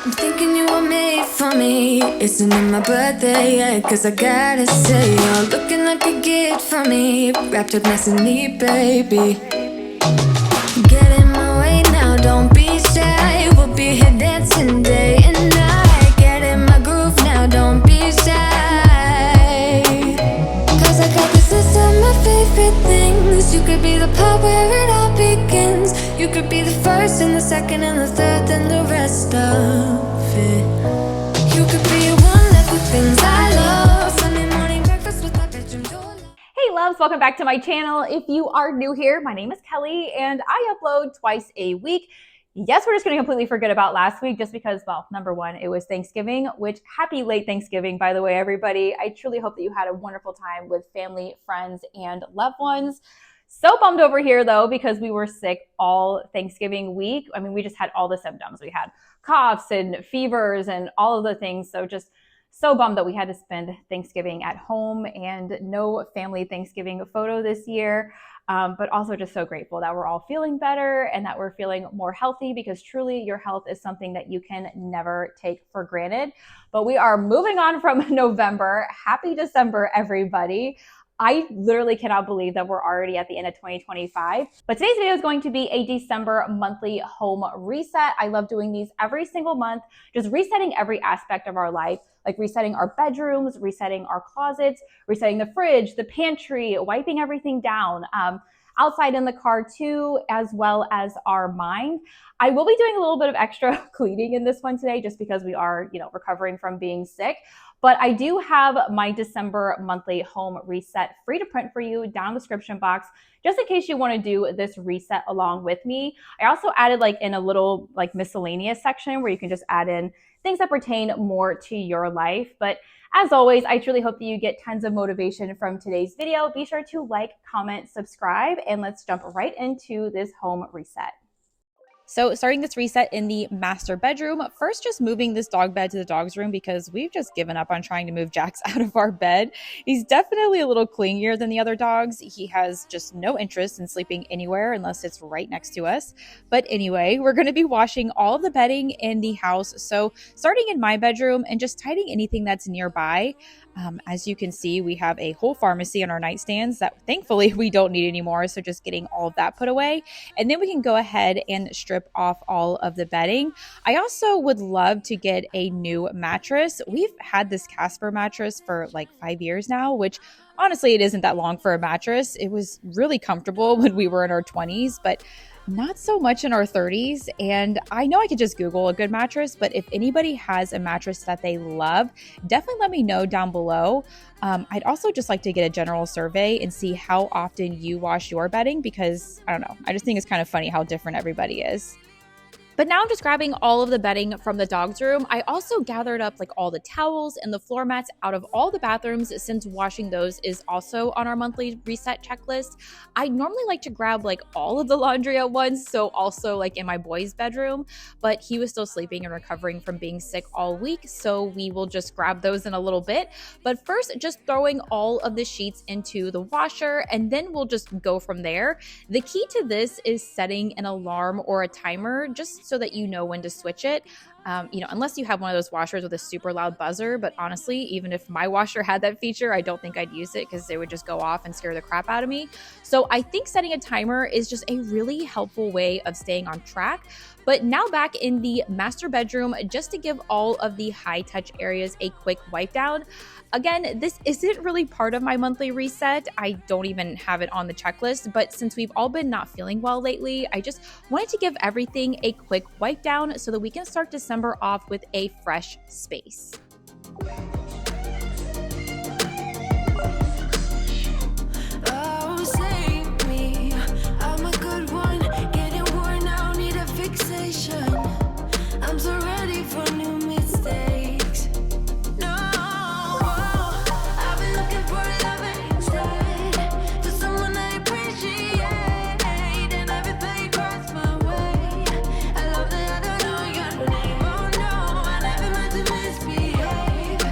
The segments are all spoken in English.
I'm thinking you were made for me. Isn't it my birthday yet? Cause I gotta say, you're looking like a gift for me. Wrapped up nice and neat, baby. Get in my way now, don't be shy. We'll be here dancing day and night. Get in my groove now, don't be shy. Cause I got this list of my favorite things. You could be the part where it all begins. You could be the first and the second and the third and the rest of it. You could be one of the things I love. Sunday morning breakfast with my bedroom door. Hey loves, welcome back to my channel. If you are new here, my name is Kelly and I upload twice a week. Yes, we're just going to completely forget about last week just because, well, number one, it was Thanksgiving, which happy late Thanksgiving, by the way, everybody. I truly hope that you had a wonderful time with family, friends, and loved ones. So bummed over here though, because we were sick all Thanksgiving week. I mean, we just had all the symptoms. We had coughs and fevers and all of the things. So just so bummed that we had to spend Thanksgiving at home and no family Thanksgiving photo this year. But also just so grateful that we're all feeling better and that we're feeling more healthy, because truly your health is something that you can never take for granted. But we are moving on from November. Happy December, everybody. I literally cannot believe that we're already at the end of 2025. But today's video is going to be a December monthly home reset. I love doing these every single month, just resetting every aspect of our life, like resetting our bedrooms, resetting our closets, resetting the fridge, the pantry, wiping everything down, outside in the car too, as well as our mind. I will be doing a little bit of extra cleaning in this one today just because we are, recovering from being sick. But I do have my December monthly home reset free to print for you down in the description box, just in case you want to do this reset along with me. I also added in a little miscellaneous section where you can just add in things that pertain more to your life. But as always, I truly hope that you get tons of motivation from today's video. Be sure to like, comment, subscribe, and let's jump right into this home reset. So starting this reset in the master bedroom, first just moving this dog bed to the dog's room because we've just given up on trying to move Jax out of our bed. He's definitely a little clingier than the other dogs. He has just no interest in sleeping anywhere unless it's right next to us. But anyway, we're going to be washing all of the bedding in the house. So starting in my bedroom and just tidying anything that's nearby. As you can see, we have a whole pharmacy on our nightstands that thankfully we don't need anymore. So just getting all of that put away. And then we can go ahead and strip off all of the bedding. I also would love to get a new mattress. We've had this Casper mattress for like 5 years now, which honestly, it isn't that long for a mattress. It was really comfortable when we were in our 20s, but not so much in our 30s. And I know I could just Google a good mattress, but if anybody has a mattress that they love, definitely let me know down below. I'd also just like to get a general survey and see how often you wash your bedding, because I don't know, I just think it's kind of funny how different everybody is. But now I'm just grabbing all of the bedding from the dog's room. I also gathered up all the towels and the floor mats out of all the bathrooms, since washing those is also on our monthly reset checklist. I normally like to grab all of the laundry at once, so also in my boy's bedroom, but he was still sleeping and recovering from being sick all week, so we will just grab those in a little bit. But first, just throwing all of the sheets into the washer, and then we'll just go from there. The key to this is setting an alarm or a timer, just so that you know when to switch it. Unless you have one of those washers with a super loud buzzer. But honestly, even if my washer had that feature, I don't think I'd use it because it would just go off and scare the crap out of me. So I think setting a timer is just a really helpful way of staying on track. But now back in the master bedroom, just to give all of the high touch areas a quick wipe down. Again, this isn't really part of my monthly reset. I don't even have it on the checklist, but since we've all been not feeling well lately, I just wanted to give everything a quick wipe down so that we can start December off with a fresh space. Oh, save me. I'm a good one. Getting worn out, need a fixation. I'm so ready for new mistakes. No, I've been looking for love instead. For someone I appreciate. And everything crossed my way. I love that I don't know your name. Oh no, I never meant to misbehave.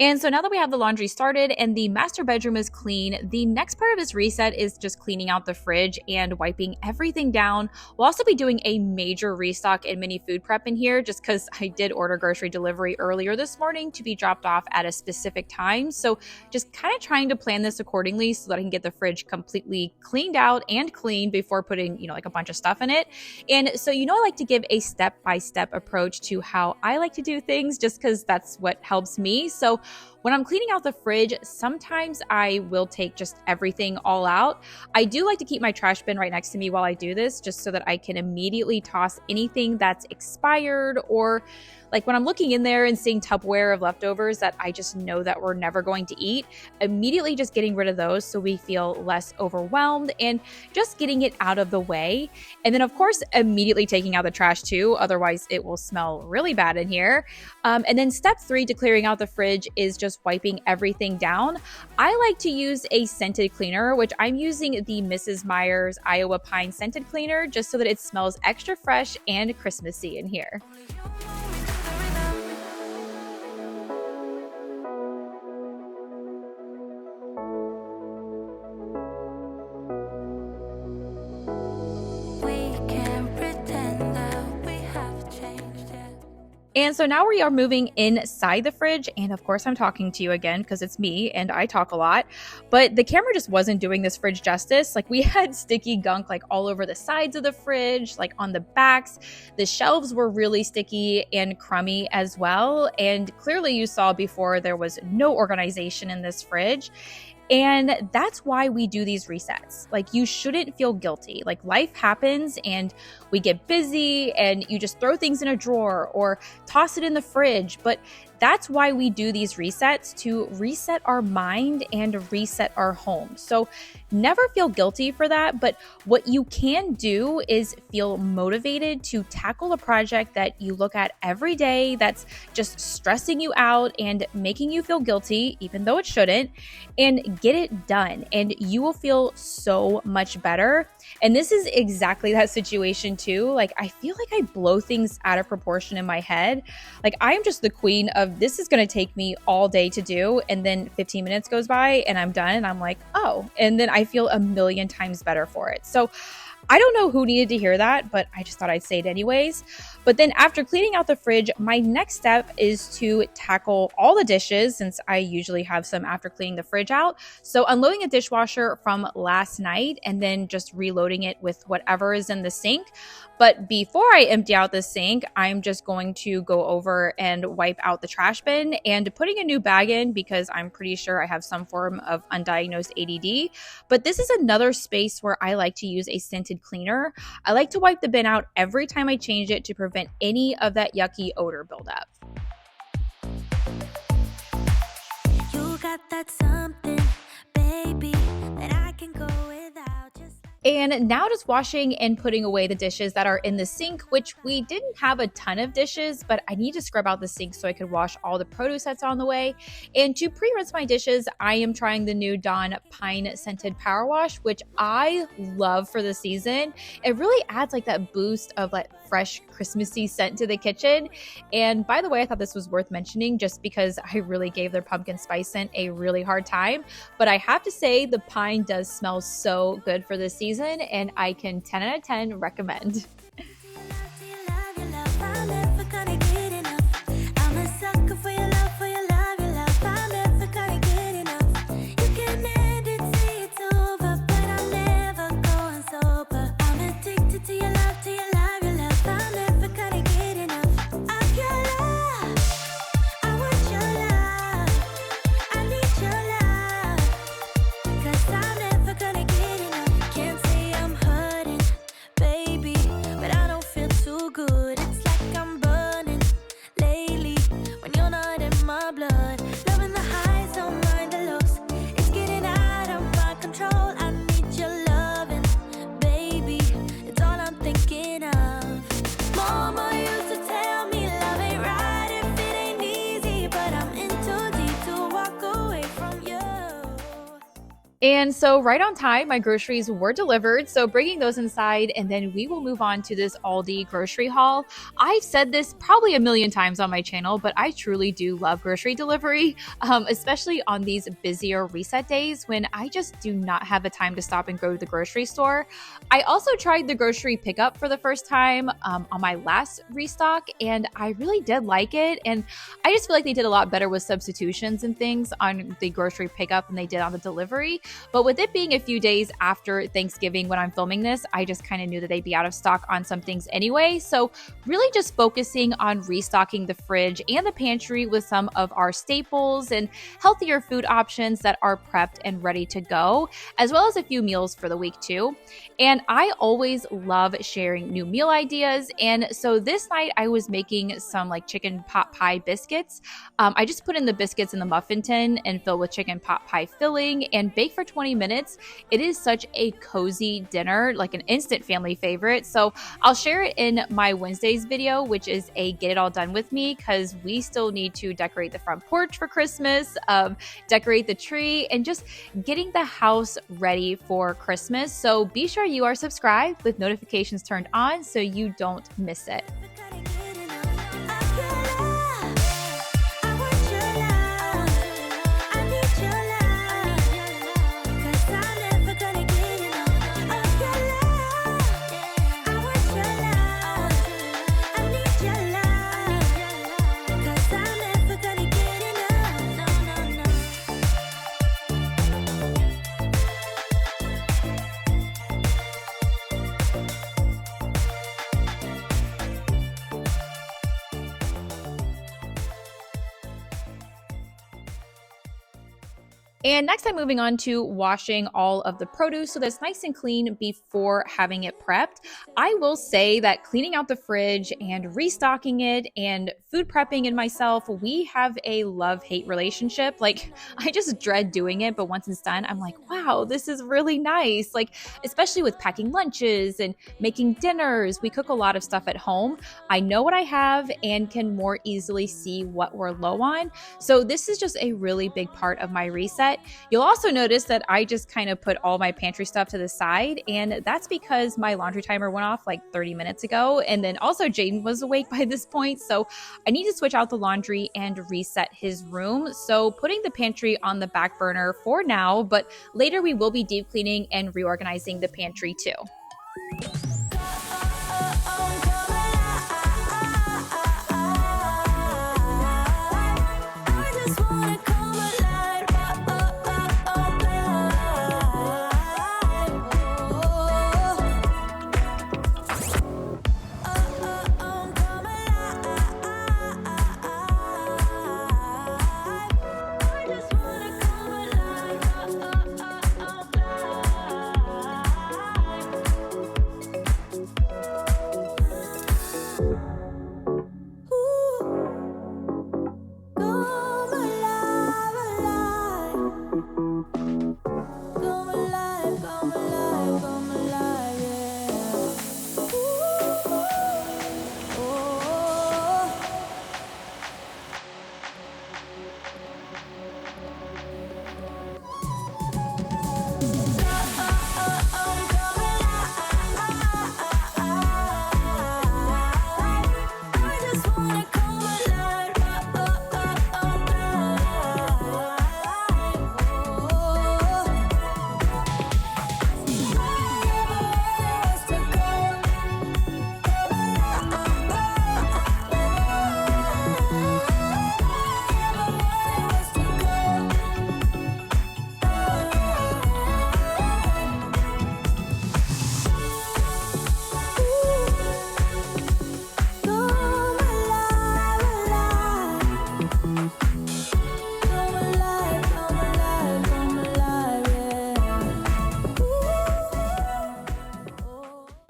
And so now that we have the laundry started and the master bedroom is clean, the next part of this reset is just cleaning out the fridge and wiping everything down. We'll also be doing a major restock and mini food prep in here just because I did order grocery delivery earlier this morning to be dropped off at a specific time. So just kind of trying to plan this accordingly so that I can get the fridge completely cleaned out and clean before putting, like a bunch of stuff in it. And so, I like to give a step-by-step approach to how I like to do things just because that's what helps me. So when I'm cleaning out the fridge, sometimes I will take just everything all out. I do like to keep my trash bin right next to me while I do this, just so that I can immediately toss anything that's expired, or like when I'm looking in there and seeing Tupperware of leftovers that I just know that we're never going to eat, immediately just getting rid of those so we feel less overwhelmed and just getting it out of the way. And then of course, immediately taking out the trash too, otherwise it will smell really bad in here. And then step 3 to clearing out the fridge is just wiping everything down. I like to use a scented cleaner, which I'm using the Mrs. Meyer's Iowa Pine scented cleaner just so that it smells extra fresh and Christmassy in here. And so now we are moving inside the fridge. And of course, I'm talking to you again because it's me and I talk a lot. But the camera just wasn't doing this fridge justice. Like, we had sticky gunk like all over the sides of the fridge, like on the backs. The shelves were really sticky and crummy as well. And clearly you saw before there was no organization in this fridge. And that's why we do these resets. Like, you shouldn't feel guilty. Like, life happens and we get busy and you just throw things in a drawer or toss it in the fridge. But that's why we do these resets, to reset our mind and reset our home. So never feel guilty for that. But what you can do is feel motivated to tackle a project that you look at every day that's just stressing you out and making you feel guilty, even though it shouldn't, and get it done. And you will feel so much better. And this is exactly that situation too. Like, I feel like I blow things out of proportion in my head. Like, I'm just the queen of, this is going to take me all day to do. And then 15 minutes goes by and I'm done. And I'm like, oh, and then I feel a million times better for it. So I don't know who needed to hear that, but I just thought I'd say it anyways. But then after cleaning out the fridge, my next step is to tackle all the dishes, since I usually have some after cleaning the fridge out. So unloading a dishwasher from last night and then just reloading it with whatever is in the sink. But before I empty out the sink, I'm just going to go over and wipe out the trash bin and putting a new bag in, because I'm pretty sure I have some form of undiagnosed ADD. But this is another space where I like to use a scented cleaner. I like to wipe the bin out every time I change it to prevent any of that yucky odor buildup. You got that something, baby, that I can go without. And now just washing and putting away the dishes that are in the sink, which we didn't have a ton of dishes, but I need to scrub out the sink so I could wash all the produce that's on the way. And to pre-rinse my dishes, I am trying the new Dawn Pine Scented Power Wash, which I love for the season. It really adds like that boost of like fresh Christmassy scent to the kitchen. And by the way, I thought this was worth mentioning just because I really gave their pumpkin spice scent a really hard time. But I have to say the pine does smell so good for this season, and I can 10 out of 10 recommend. And so, right on time, my groceries were delivered. So, bringing those inside, and then we will move on to this Aldi grocery haul. I've said this probably a million times on my channel, but I truly do love grocery delivery, especially on these busier reset days when I just do not have the time to stop and go to the grocery store. I also tried the grocery pickup for the first time on my last restock, and I really did like it. And I just feel like they did a lot better with substitutions and things on the grocery pickup than they did on the delivery. But with it being a few days after Thanksgiving when I'm filming this, I just kind of knew that they'd be out of stock on some things anyway. So really just focusing on restocking the fridge and the pantry with some of our staples and healthier food options that are prepped and ready to go, as well as a few meals for the week too. And I always love sharing new meal ideas. And so this night I was making some like chicken pot pie biscuits. I just put in the biscuits in the muffin tin and fill with chicken pot pie filling and bake for 20 minutes. It is such a cozy dinner, like an instant family favorite. So I'll share it in my Wednesdays video, which is a get it all done with me, because we still need to decorate the front porch for Christmas, decorate the tree, and just getting the house ready for Christmas. So be sure you are subscribed with notifications turned on so you don't miss it. And next I'm moving on to washing all of the produce so that's nice and clean before having it prepped. I will say that cleaning out the fridge and restocking it and food prepping in myself, we have a love-hate relationship. Like, I just dread doing it, but once it's done, I'm like, wow, this is really nice. Like, especially with packing lunches and making dinners, we cook a lot of stuff at home. I know what I have and can more easily see what we're low on. So this is just a really big part of my reset. You'll also notice that I just kind of put all my pantry stuff to the side, and that's because my laundry timer went off like 30 minutes ago. And then also Jaden was awake by this point, so I need to switch out the laundry and reset his room. So putting the pantry on the back burner for now, but later we will be deep cleaning and reorganizing the pantry too.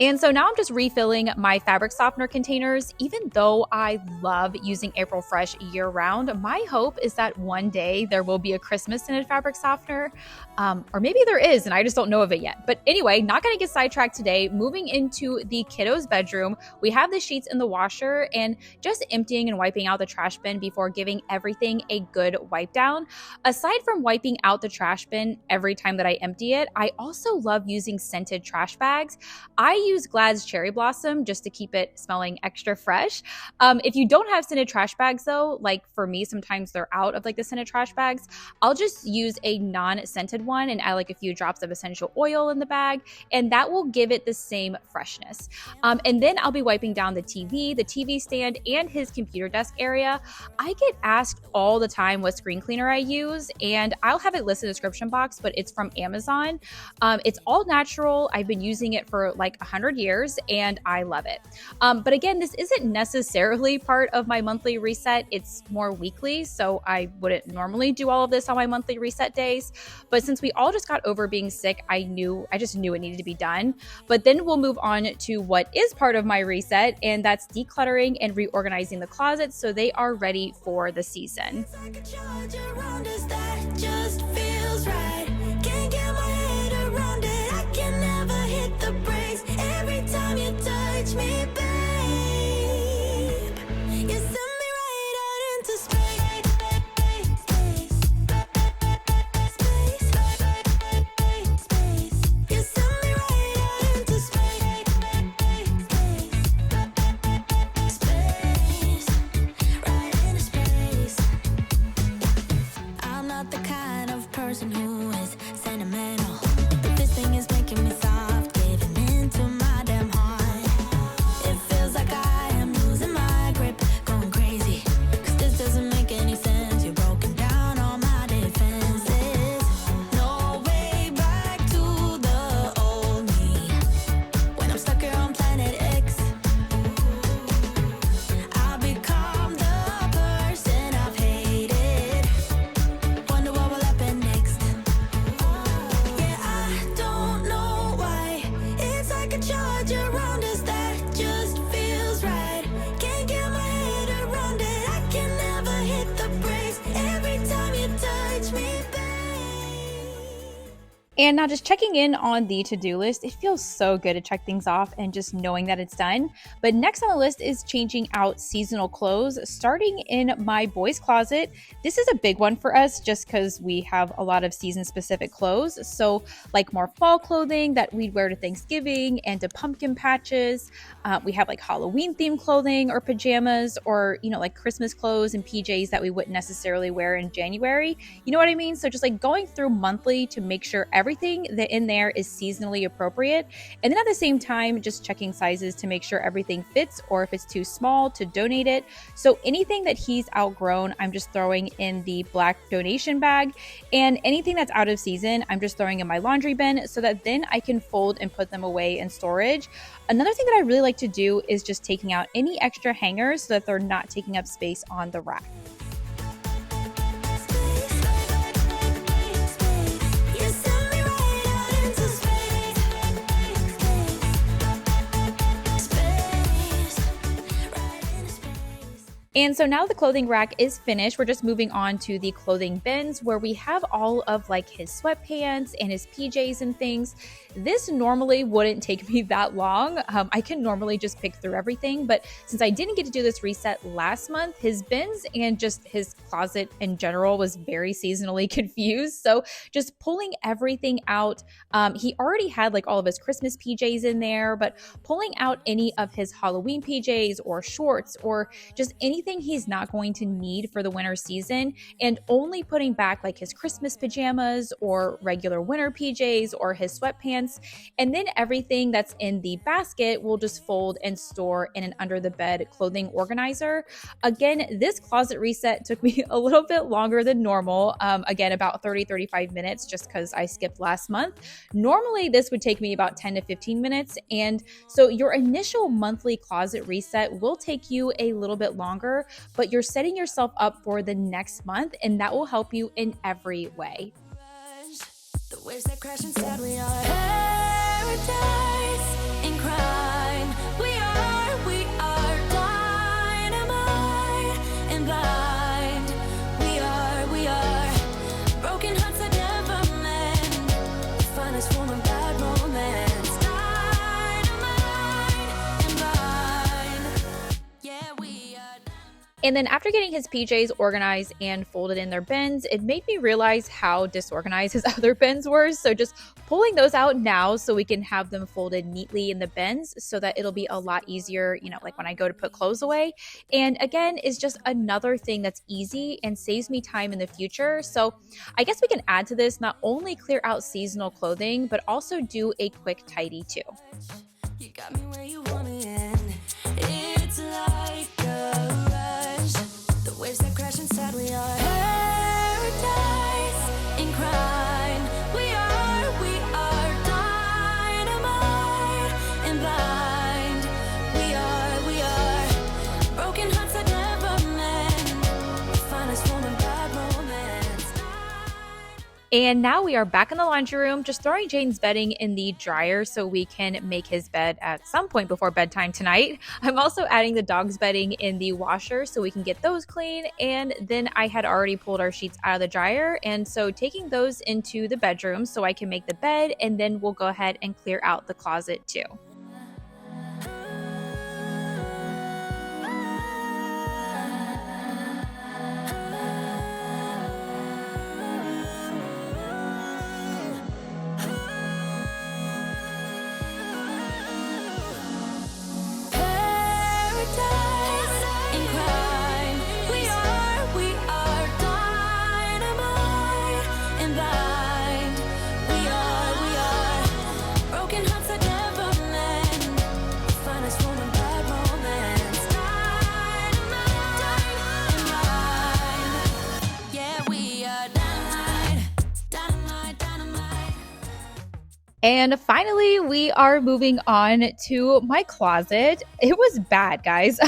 And so now I'm just refilling my fabric softener containers. Even though I love using April Fresh year round, my hope is that one day there will be a Christmas scented fabric softener. Or maybe there is, and I just don't know of it yet. But anyway, not gonna get sidetracked today. Moving into the kiddos' bedroom, we have the sheets in the washer and just emptying and wiping out the trash bin before giving everything a good wipe down. Aside from wiping out the trash bin every time that I empty it, I also love using scented trash bags. I use Glad's Cherry Blossom just to keep it smelling extra fresh. If you don't have scented trash bags though, like for me, sometimes they're out of like the scented trash bags, I'll just use a non-scented one and add like a few drops of essential oil in the bag, and that will give it the same freshness. And then I'll be wiping down the TV stand, and his computer desk area. I get asked all the time what screen cleaner I use, and I'll have it listed in the description box, but it's from Amazon. It's all natural. I've been using it for like 100 years and I love it. But again, this isn't necessarily part of my monthly reset. It's more weekly, so I wouldn't normally do all of this on my monthly reset days. But since we all just got over being sick, I just knew it needed to be done. But then we'll move on to what is part of my reset, and that's decluttering and reorganizing the closets so they are ready for the season. And now just checking in on the to-do list, it feels so good to check things off and just knowing that it's done. But next on the list is changing out seasonal clothes, starting in my boys' closet. This is a big one for us just because we have a lot of season-specific clothes. So like more fall clothing that we'd wear to Thanksgiving and to pumpkin patches. We have like Halloween-themed clothing or pajamas, or, you know, like Christmas clothes and PJs that we wouldn't necessarily wear in January. You know what I mean? So just like going through monthly to make sure everything that in there is seasonally appropriate. And then at the same time, just checking sizes to make sure everything fits, or if it's too small, to donate it. So anything that he's outgrown, I'm just throwing in the black donation bag. And anything that's out of season, I'm just throwing in my laundry bin so that then I can fold and put them away in storage. Another thing that I really like to do is just taking out any extra hangers so that they're not taking up space on the rack. And so now the clothing rack is finished. We're just moving on to the clothing bins where we have all of like his sweatpants and his PJs and things. This normally wouldn't take me that long. I can normally just pick through everything, but since I didn't get to do this reset last month, his bins and just his closet in general was very seasonally confused. So just pulling everything out, he already had like all of his Christmas PJs in there, but pulling out any of his Halloween PJs or shorts or just anything he's not going to need for the winter season, and only putting back like his Christmas pajamas or regular winter PJs or his sweatpants. And then everything that's in the basket will just fold and store in an under the bed clothing organizer. Again, this closet reset took me a little bit longer than normal. Again, about 30-35 minutes just because I skipped last month. Normally this would take me about 10 to 15 minutes. And so your initial monthly closet reset will take you a little bit longer, but you're setting yourself up for the next month, and that will help you in every way. The waves that crash inside, we are paradise. crime. We are dynamite and blind. We are broken hearts that never mend. The finest form of bad romance. Dynamite and blind. Yeah, we are. And then after getting his PJs organized and folded in their bins, it made me realize how disorganized his other bins were. So just pulling those out now so we can have them folded neatly in the bins so that it'll be a lot easier, like when I go to put clothes away. And again, is just another thing that's easy and saves me time in the future. So I guess we can add to this, not only clear out seasonal clothing, but also do a quick tidy too. You got me where you want me in. It's like a rush. The waves that crash inside, we are paradise in crime. We are dynamite and blind. We are broken hearts that never mend. The finest form of bad romance. And now we are back in the laundry room, just throwing Jaden's bedding in the dryer so we can make his bed at some point before bedtime tonight. I'm also adding the dog's bedding in the washer so we can get those clean. And then I had already pulled our sheets out of the dryer. And so taking those into the bedroom so I can make the bed, and then we'll go ahead and clear out the closet too. And finally, we are moving on to my closet. It was bad, guys.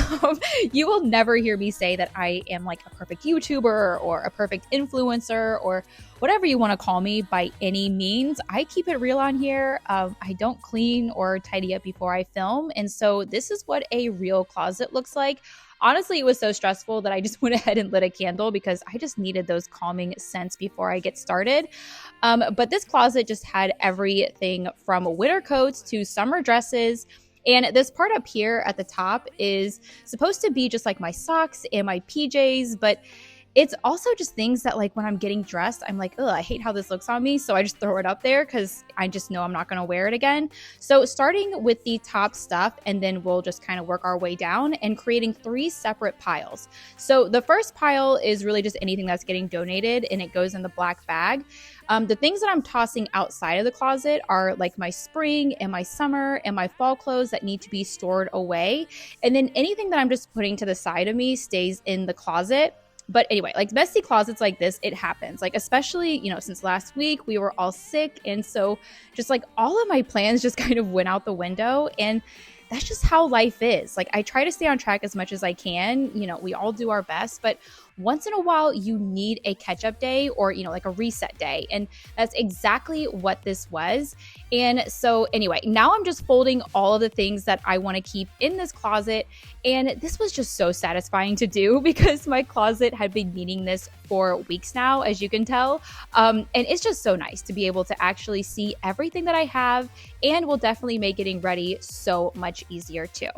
You will never hear me say that I am like a perfect YouTuber or a perfect influencer or whatever you want to call me by any means. I keep it real on here. I don't clean or tidy up before I film. And so this is what a real closet looks like. Honestly, it was so stressful that I just went ahead and lit a candle because I just needed those calming scents before I get started. But this closet just had everything from winter coats to summer dresses. And this part up here at the top is supposed to be just like my socks and my PJs, but it's also just things that like when I'm getting dressed, I'm like, ugh, I hate how this looks on me. So I just throw it up there because I just know I'm not going to wear it again. So starting with the top stuff, and then we'll just kind of work our way down and creating 3 separate piles. So the first pile is really just anything that's getting donated, and it goes in the black bag. The things that I'm tossing outside of the closet are like my spring and my summer and my fall clothes that need to be stored away. And then anything that I'm just putting to the side of me stays in the closet. But anyway, like messy closets like this, it happens. Like especially, since last week we were all sick. And so just like all of my plans just kind of went out the window. And that's just how life is. Like I try to stay on track as much as I can. We all do our best, but once in a while you need a catch-up day or, like a reset day. And that's exactly what this was. And so anyway, now I'm just folding all of the things that I want to keep in this closet. And this was just so satisfying to do because my closet had been needing this for weeks now, as you can tell. And it's just so nice to be able to actually see everything that I have, and will definitely make getting ready so much easier too.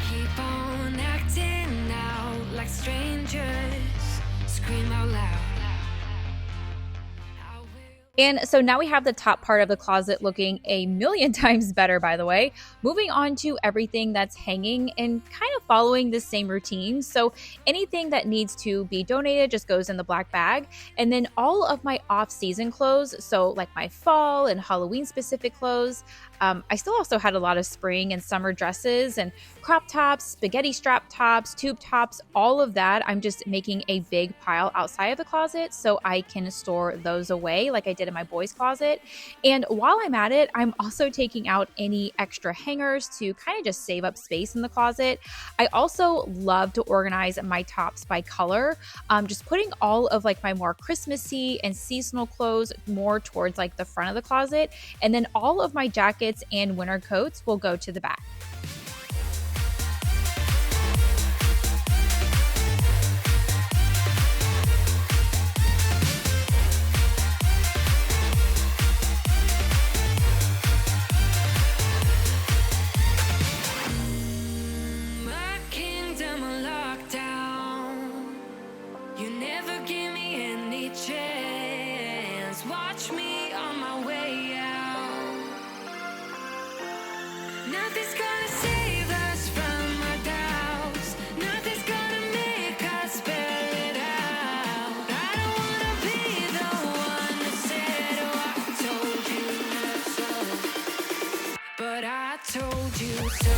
Keep on acting out like strangers. Scream out loud. And so now we have the top part of the closet looking a million times better, by the way. Moving on to everything that's hanging and kind of following the same routine. So anything that needs to be donated just goes in the black bag. And then all of my off-season clothes, so like my fall and Halloween specific clothes, I still also had a lot of spring and summer dresses and crop tops, spaghetti strap tops, tube tops, all of that. I'm just making a big pile outside of the closet so I can store those away like I did in my boys' closet. And while I'm at it, I'm also taking out any extra hangers to kind of just save up space in the closet. I also love to organize my tops by color, just putting all of like my more Christmassy and seasonal clothes more towards like the front of the closet. And then all of my jackets and winter coats will go to the back. My kingdom on lockdown. You never give me any chance. Watch me on my way out. Nothing's gonna save us from our doubts. Nothing's gonna make us spell it out. I don't wanna be the one that said, oh, I told you not so. But I told you so.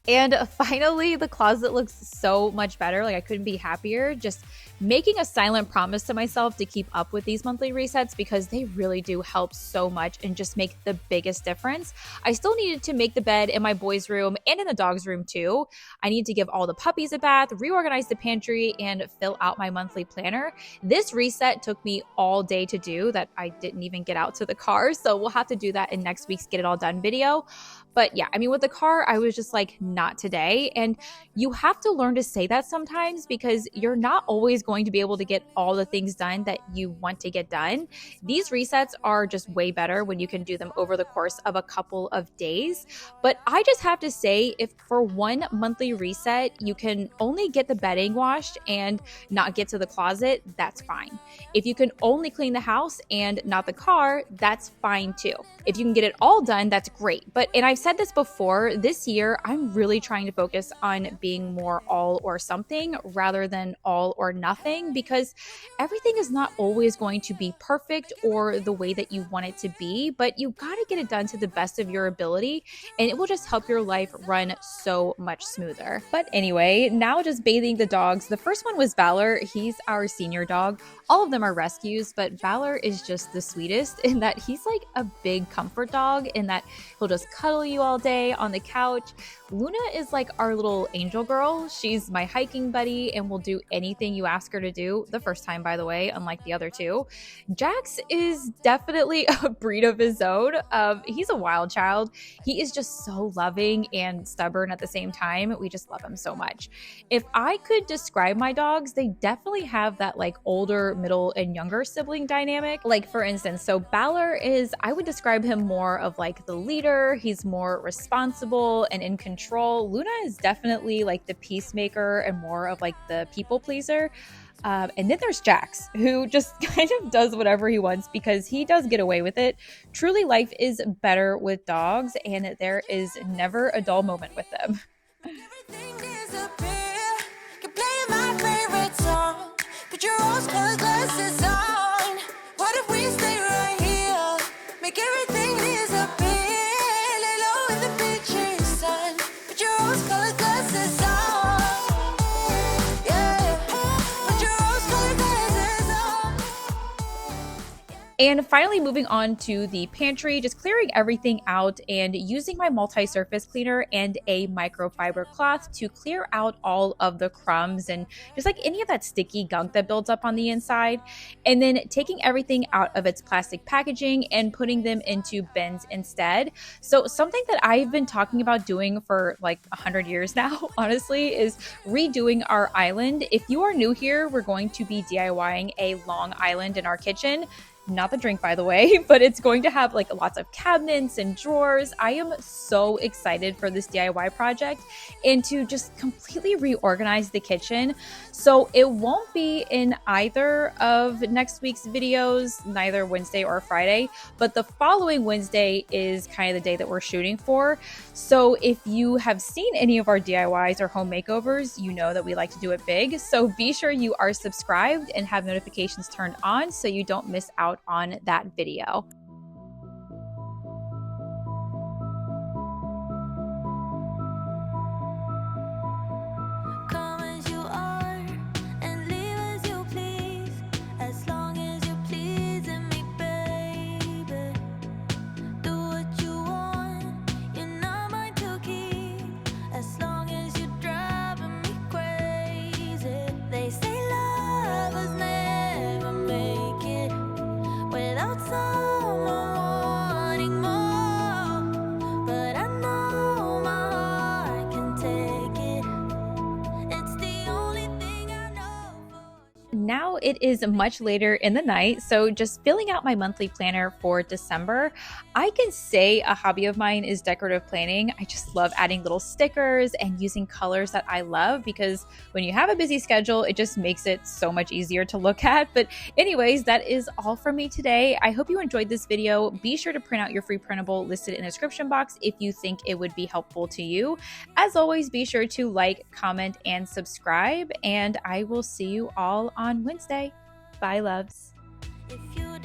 And finally, the closet looks so much better. Like I couldn't be happier. Just making a silent promise to myself to keep up with these monthly resets because they really do help so much and just make the biggest difference. I still needed to make the bed in my boys' room and in the dog's room too. I need to give all the puppies a bath, reorganize the pantry, and fill out my monthly planner. This reset took me all day to do that I didn't even get out to the car. So we'll have to do that in next week's Get It All Done video. But yeah, I mean, with the car, I was just like, not today. And you have to learn to say that sometimes because you're not always going to be able to get all the things done that you want to get done. These resets are just way better when you can do them over the course of a couple of days. But I just have to say, if for one monthly reset, you can only get the bedding washed and not get to the closet, that's fine. If you can only clean the house and not the car, that's fine too. If you can get it all done, that's great. And I've said this before, this year, I'm really trying to focus on being more all or something rather than all or nothing because everything is not always going to be perfect or the way that you want it to be, but you got to get it done to the best of your ability and it will just help your life run so much smoother. But anyway, now just bathing the dogs. The first one was Valor. He's our senior dog. All of them are rescues, but Valor is just the sweetest in that he's like a big comfort dog in that he'll just cuddle you all day on the couch. Luna is like our little angel girl. She's my hiking buddy and will do anything you ask her to do. The first time, by the way, unlike the other two. Jax is definitely a breed of his own. He's a wild child. He is just so loving and stubborn at the same time. We just love him so much. If I could describe my dogs, they definitely have that like older, middle, and younger sibling dynamic. Like for instance, so Balor is, I would describe him more of like the leader. He's more responsible and in control. Luna is definitely like the peacemaker and more of like the people pleaser. And then there's Jax, who just kind of does whatever he wants because he does get away with it. Truly, life is better with dogs, and there is never a dull moment with them. Everything disappear. Can play my favorite song. Put your rose-colored glasses on. What if we stay right here? Make everything disappear. Lay low in the beaching sun. Put your rose-colored glasses on. Yeah. Put your rose-colored glasses on. And finally, moving on to the pantry, just clearing everything out and using my multi-surface cleaner and a microfiber cloth to clear out all of the crumbs and just like any of that sticky gunk that builds up on the inside. And then taking everything out of its plastic packaging and putting them into bins instead. So something that I've been talking about doing for like 100 years now, honestly, is redoing our island. If you are new here, we're going to be DIYing a long island in our kitchen. not the drink by the way, but it's going to have like lots of cabinets and drawers. I am so excited for this DIY project and to just completely reorganize the kitchen. So it won't be in either of next week's videos, neither Wednesday or Friday, but the following Wednesday is kind of the day that we're shooting for. So if you have seen any of our DIYs or home makeovers, you know that we like to do it big. So be sure you are subscribed and have notifications turned on so you don't miss out on that video. Now it is much later in the night, so just filling out my monthly planner for December. I can say a hobby of mine is decorative planning. I just love adding little stickers and using colors that I love because when you have a busy schedule, it just makes it so much easier to look at. But anyways, that is all from me today. I hope you enjoyed this video. Be sure to print out your free printable listed in the description box if you think it would be helpful to you. As always, be sure to like, comment, and subscribe, and I will see you all on Wednesday. Bye, loves. If you